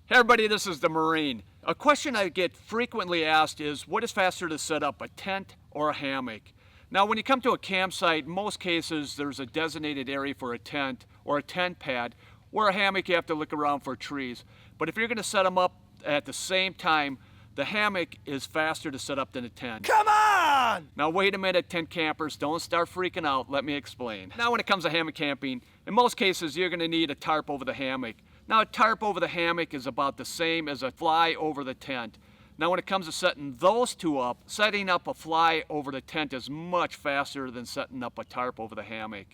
Hey everybody, this is the Marine. A question I get frequently asked is, what is faster to set up, a tent or a hammock? Now when you come to a campsite, in most cases there's a designated area for a tent or a tent pad, where a hammock you have to look around for trees. But if you're going to set them up at the same time, the hammock is faster to set up than a tent. Come on! Now wait a minute, tent campers, don't start freaking out, let me explain. Now when it comes to hammock camping, in most cases you're going to need a tarp over the hammock. Now a tarp over the hammock is about the same as a fly over the tent. Now when it comes to setting those two up, setting up a fly over the tent is much faster than setting up a tarp over the hammock.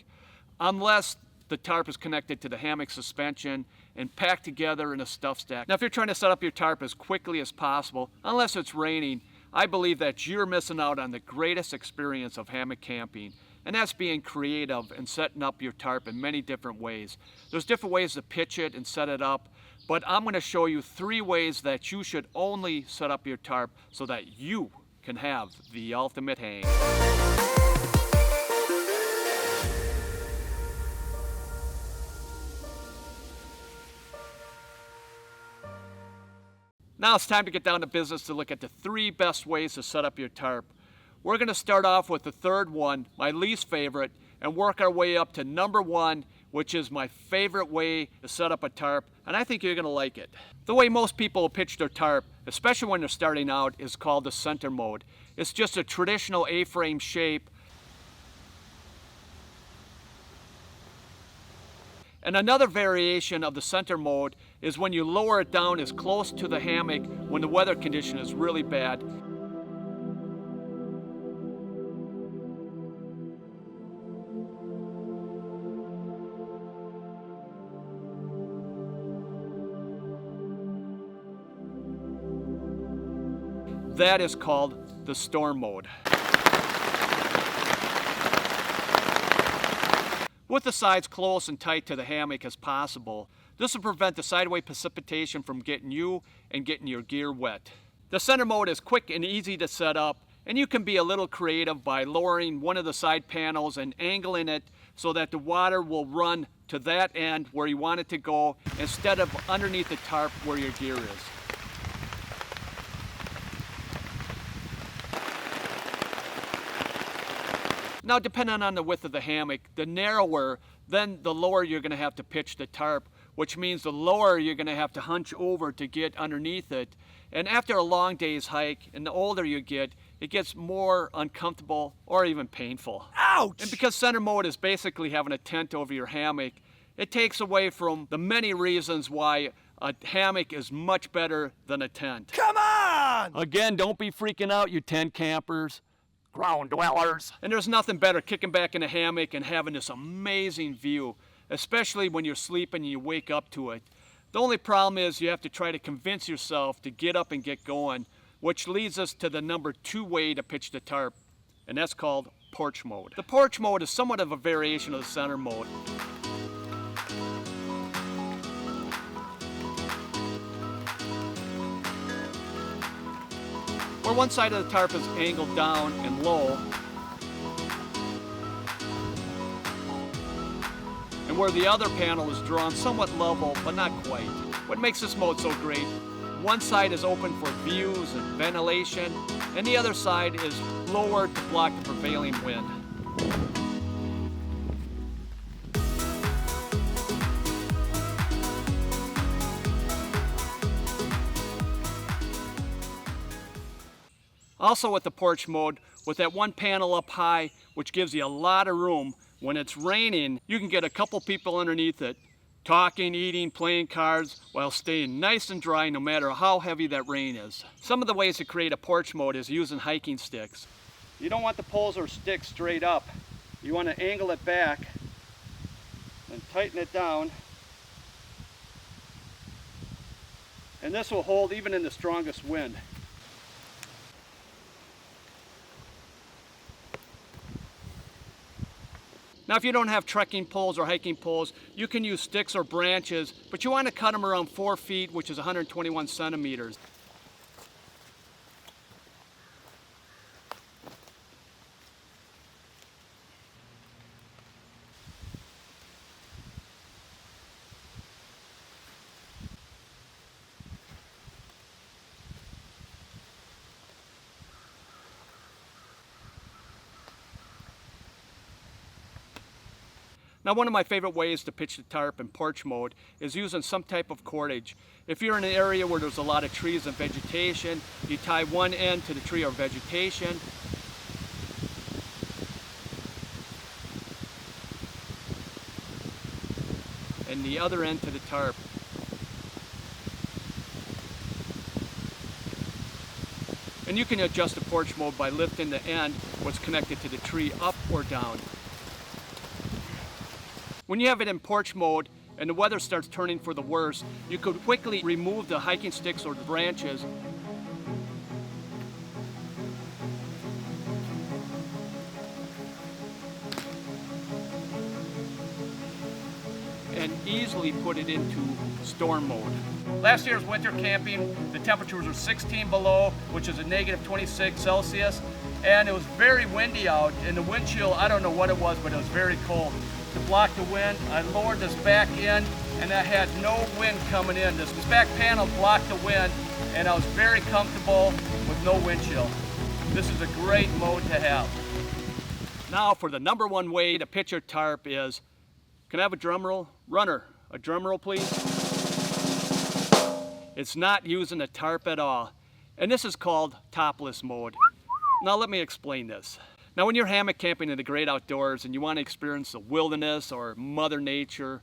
Unless the tarp is connected to the hammock suspension and packed together in a stuff stack. Now if you're trying to set up your tarp as quickly as possible, unless it's raining, I believe that you're missing out on the greatest experience of hammock camping. And that's being creative and setting up your tarp in many different ways. There's different ways to pitch it and set it up, but I'm going to show you 3 ways that you should only set up your tarp so that you can have the ultimate hang. Now it's time to get down to business to look at the 3 best ways to set up your tarp. We're going to start off with the third one, my least favorite, and work our way up to number 1, which is my favorite way to set up a tarp, and I think you're going to like it. The way most people pitch their tarp, especially when they're starting out, is called the center mode. It's just a traditional A-frame shape. And another variation of the center mode is when you lower it down as close to the hammock when the weather condition is really bad. That is called the storm mode. With the sides close and tight to the hammock as possible, this will prevent the sideway precipitation from getting you and getting your gear wet. The center mode is quick and easy to set up, and you can be a little creative by lowering one of the side panels and angling it so that the water will run to that end where you want it to go instead of underneath the tarp where your gear is. Now depending on the width of the hammock, the narrower, then the lower you're going to have to pitch the tarp, which means the lower you're going to have to hunch over to get underneath it. And after a long day's hike, and the older you get, it gets more uncomfortable or even painful. Ouch! And because center mode is basically having a tent over your hammock, it takes away from the many reasons why a hammock is much better than a tent. Come on! Again, don't be freaking out, you tent campers. Ground dwellers. And there's nothing better kicking back in a hammock and having this amazing view, especially when you're sleeping and you wake up to it. The only problem is you have to try to convince yourself to get up and get going, which leads us to the number 2 way to pitch the tarp, and that's called porch mode. The porch mode is somewhat of a variation of the center mode. Where one side of the tarp is angled down and low, and where the other panel is drawn somewhat level, but not quite. What makes this mode so great, one side is open for views and ventilation, and the other side is lower to block the prevailing wind. Also with the porch mode, with that one panel up high, which gives you a lot of room, when it's raining, you can get a couple people underneath it, talking, eating, playing cards, while staying nice and dry no matter how heavy that rain is. Some of the ways to create a porch mode is using hiking sticks. You don't want the poles or sticks straight up. You want to angle it back and tighten it down. And this will hold even in the strongest wind. Now if you don't have trekking poles or hiking poles, you can use sticks or branches, but you want to cut them around 4 feet, which is 121 centimeters. Now, one of my favorite ways to pitch the tarp in porch mode is using some type of cordage. If you're in an area where there's a lot of trees and vegetation, you tie one end to the tree or vegetation, and the other end to the tarp. And you can adjust the porch mode by lifting the end, what's connected to the tree, up or down. When you have it in porch mode and the weather starts turning for the worse, you could quickly remove the hiking sticks or the branches and easily put it into storm mode. Last year's winter camping, the temperatures were 16 below, which is a negative 26 Celsius, and it was very windy out, and the wind chill, I don't know what it was, but it was very cold. To block the wind, I lowered this back end, and I had no wind coming in. This back panel blocked the wind, and I was very comfortable with no wind chill. This is a great mode to have. Now for the number one way to pitch your tarp is, can I have a drum roll? Runner, a drum roll please. It's not using a tarp at all, and this is called topless mode. Now let me explain this. Now when you're hammock camping in the great outdoors and you want to experience the wilderness or Mother Nature,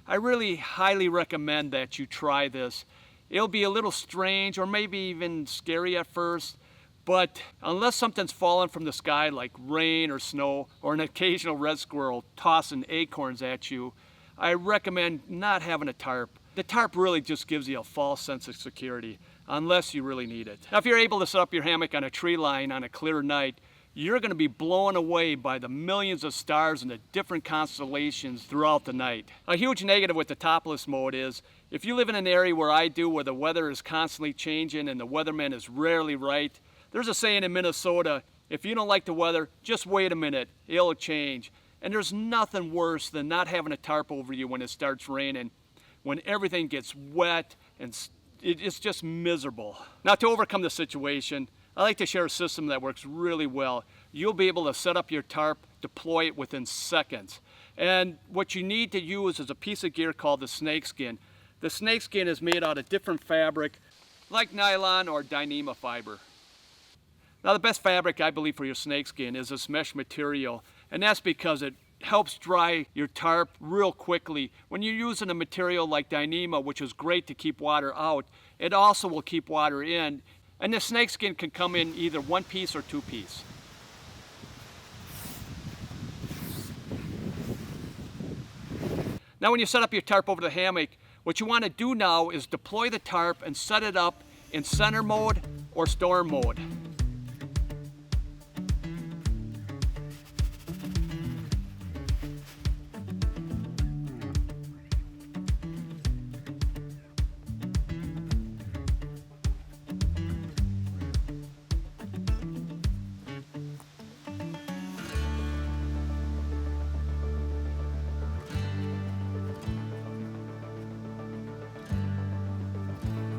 I really highly recommend that you try this. It'll be a little strange or maybe even scary at first, but unless something's fallen from the sky like rain or snow or an occasional red squirrel tossing acorns at you, I recommend not having a tarp. The tarp really just gives you a false sense of security unless you really need it. Now if you're able to set up your hammock on a tree line on a clear night, you're going to be blown away by the millions of stars and the different constellations throughout the night. A huge negative with the topless mode is, if you live in an area where I do, where the weather is constantly changing and the weatherman is rarely right, there's a saying in Minnesota, if you don't like the weather, just wait a minute, it'll change. And there's nothing worse than not having a tarp over you when it starts raining, when everything gets wet and it's just miserable. Now to overcome the situation, I like to share a system that works really well. You'll be able to set up your tarp, deploy it within seconds. And what you need to use is a piece of gear called the snakeskin. The snakeskin is made out of different fabric, like nylon or Dyneema fiber. Now the best fabric I believe for your snakeskin is this mesh material, and that's because it helps dry your tarp real quickly. When you're using a material like Dyneema, which is great to keep water out, it also will keep water in. And the snakeskin can come in either one piece or two piece. Now when you set up your tarp over the hammock, what you want to do now is deploy the tarp and set it up in center mode or storm mode.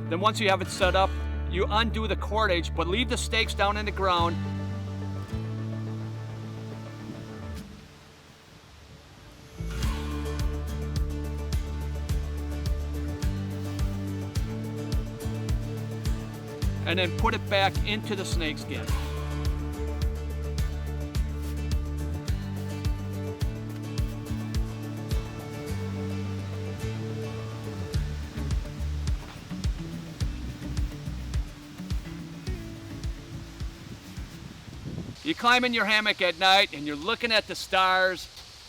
Then once you have it set up, you undo the cordage, but leave the stakes down in the ground. And then put it back into the snakeskin. You climb in your hammock at night and you're looking at the stars,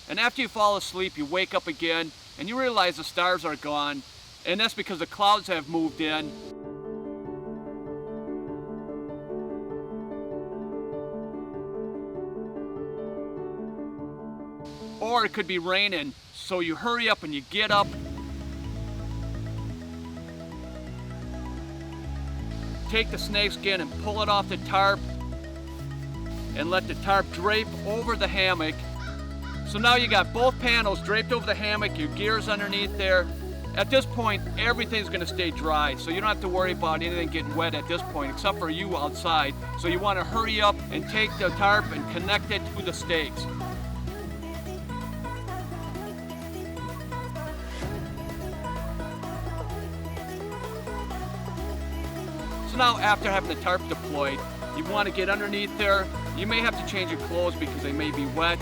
and after you fall asleep you wake up again and you realize the stars are gone, and that's because the clouds have moved in. Or it could be raining, so you hurry up and you get up, take the snakeskin and pull it off the tarp, and let the tarp drape over the hammock. So now you got both panels draped over the hammock, your gear's underneath there. At this point, everything's gonna stay dry, so you don't have to worry about anything getting wet at this point, except for you outside. So you wanna hurry up and take the tarp and connect it to the stakes. So now after having the tarp deployed, you want to get underneath there. You may have to change your clothes because they may be wet.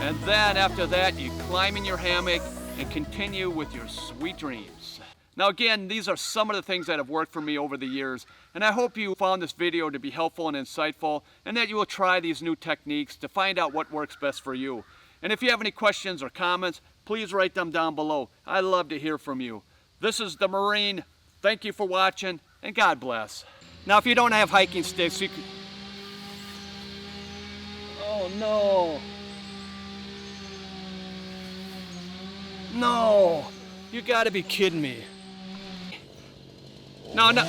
And then after that, you climb in your hammock and continue with your sweet dreams. Now again, these are some of the things that have worked for me over the years, and I hope you found this video to be helpful and insightful, and that you will try these new techniques to find out what works best for you. And if you have any questions or comments, please write them down below. I love to hear from you. This is the Marine. Thank you for watching, and God bless. Now if you don't have hiking sticks, you can... Oh no! No! You gotta be kidding me. No, no.